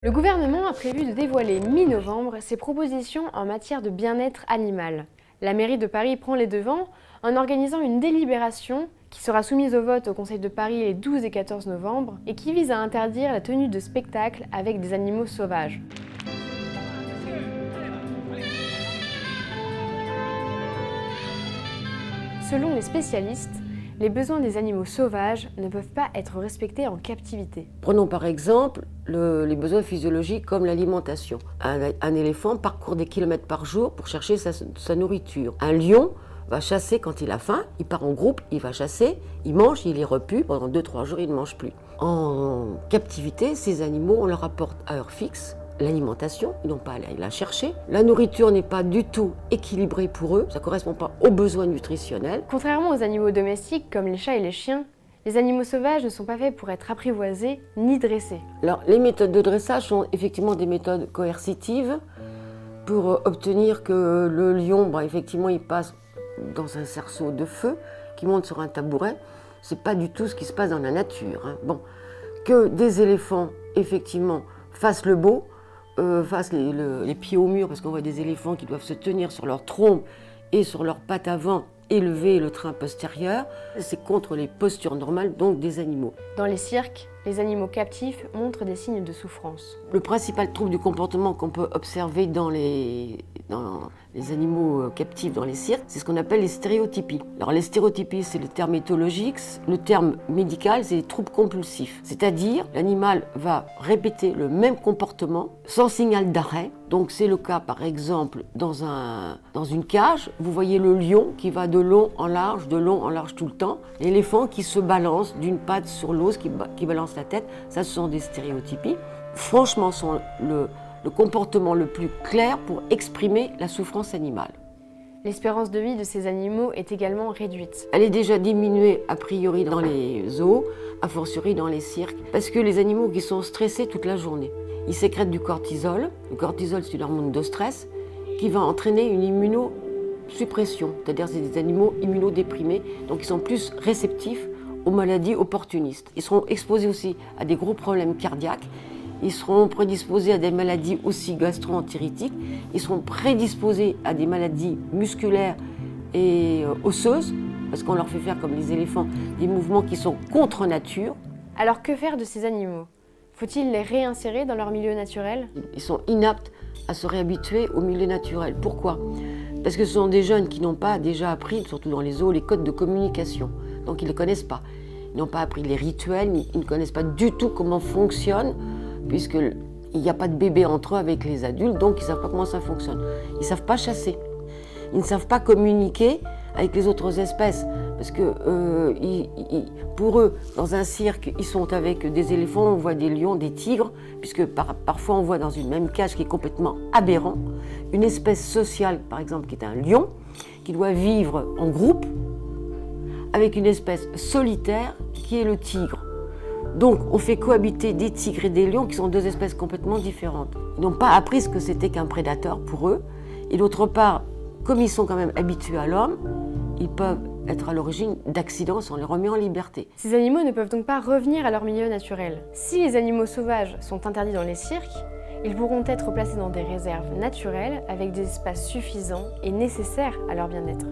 Le gouvernement a prévu de dévoiler mi-novembre ses propositions en matière de bien-être animal. La mairie de Paris prend les devants en organisant une délibération qui sera soumise au vote au Conseil de Paris les 12 et 14 novembre et qui vise à interdire la tenue de spectacles avec des animaux sauvages. Selon les spécialistes, les besoins des animaux sauvages ne peuvent pas être respectés en captivité. Prenons par exemple les besoins physiologiques comme l'alimentation. Un éléphant parcourt des kilomètres par jour pour chercher sa nourriture. Un lion va chasser quand il a faim, il part en groupe, il va chasser, il mange, il est repu, pendant 2-3 jours il ne mange plus. En captivité, ces animaux, on leur apporte à heure fixe l'alimentation, ils n'ont pas à aller la chercher. La nourriture n'est pas du tout équilibrée pour eux, ça ne correspond pas aux besoins nutritionnels. Contrairement aux animaux domestiques comme les chats et les chiens, les animaux sauvages ne sont pas faits pour être apprivoisés ni dressés. Alors, les méthodes de dressage sont effectivement des méthodes coercitives pour obtenir que le lion, effectivement, il passe dans un cerceau de feu qui monte sur un tabouret. C'est pas du tout ce qui se passe dans la nature. Que des éléphants, effectivement, fassent le beau, fassent les pieds au mur, parce qu'on voit des éléphants qui doivent se tenir sur leur trompe et sur leurs pattes avant et lever le train postérieur. C'est contre les postures normales, donc des animaux. Dans les cirques, les animaux captifs montrent des signes de souffrance. Le principal trouble du comportement qu'on peut observer dans les animaux captifs dans les cirques, c'est ce qu'on appelle les stéréotypies. Alors les stéréotypies, c'est le terme éthologique, le terme médical, c'est les troubles compulsifs. C'est-à-dire, l'animal va répéter le même comportement sans signal d'arrêt. Donc c'est le cas par exemple dans une cage, vous voyez le lion qui va de long en large tout le temps, l'éléphant qui se balance d'une patte sur l'autre, qui balance la tête, ça ce sont des stéréotypies. Franchement, sont le comportement le plus clair pour exprimer la souffrance animale. L'espérance de vie de ces animaux est également réduite. Elle est déjà diminuée a priori dans les zoos, a fortiori dans les cirques, parce que les animaux qui sont stressés toute la journée, ils sécrètent du cortisol. Le cortisol, c'est une hormone de stress qui va entraîner une immunosuppression, c'est-à-dire c'est des animaux immunodéprimés, donc ils sont plus réceptifs aux maladies opportunistes. Ils seront exposés aussi à des gros problèmes cardiaques. Ils seront prédisposés à des maladies aussi gastro-entéritiques. Ils seront prédisposés à des maladies musculaires et osseuses, parce qu'on leur fait faire, comme les éléphants, des mouvements qui sont contre nature. Alors que faire de ces animaux ? Faut-il les réinsérer dans leur milieu naturel ? Ils sont inaptes à se réhabituer au milieu naturel. Pourquoi ? Parce que ce sont des jeunes qui n'ont pas déjà appris, surtout dans les zoos, les codes de communication. Donc ils ne les connaissent pas. Ils n'ont pas appris les rituels, ils ne connaissent pas du tout comment fonctionne, puisqu'il n'y a pas de bébé entre eux avec les adultes, donc ils ne savent pas comment ça fonctionne. Ils ne savent pas chasser. Ils ne savent pas communiquer avec les autres espèces, parce que pour eux, dans un cirque, ils sont avec des éléphants, on voit des lions, des tigres, puisque parfois on voit dans une même cage qui est complètement aberrant, une espèce sociale, par exemple, qui est un lion, qui doit vivre en groupe, avec une espèce solitaire qui est le tigre. Donc on fait cohabiter des tigres et des lions qui sont deux espèces complètement différentes. Ils n'ont pas appris ce que c'était qu'un prédateur pour eux. Et d'autre part, comme ils sont quand même habitués à l'homme, ils peuvent être à l'origine d'accidents si on les remet en liberté. Ces animaux ne peuvent donc pas revenir à leur milieu naturel. Si les animaux sauvages sont interdits dans les cirques, ils pourront être placés dans des réserves naturelles avec des espaces suffisants et nécessaires à leur bien-être.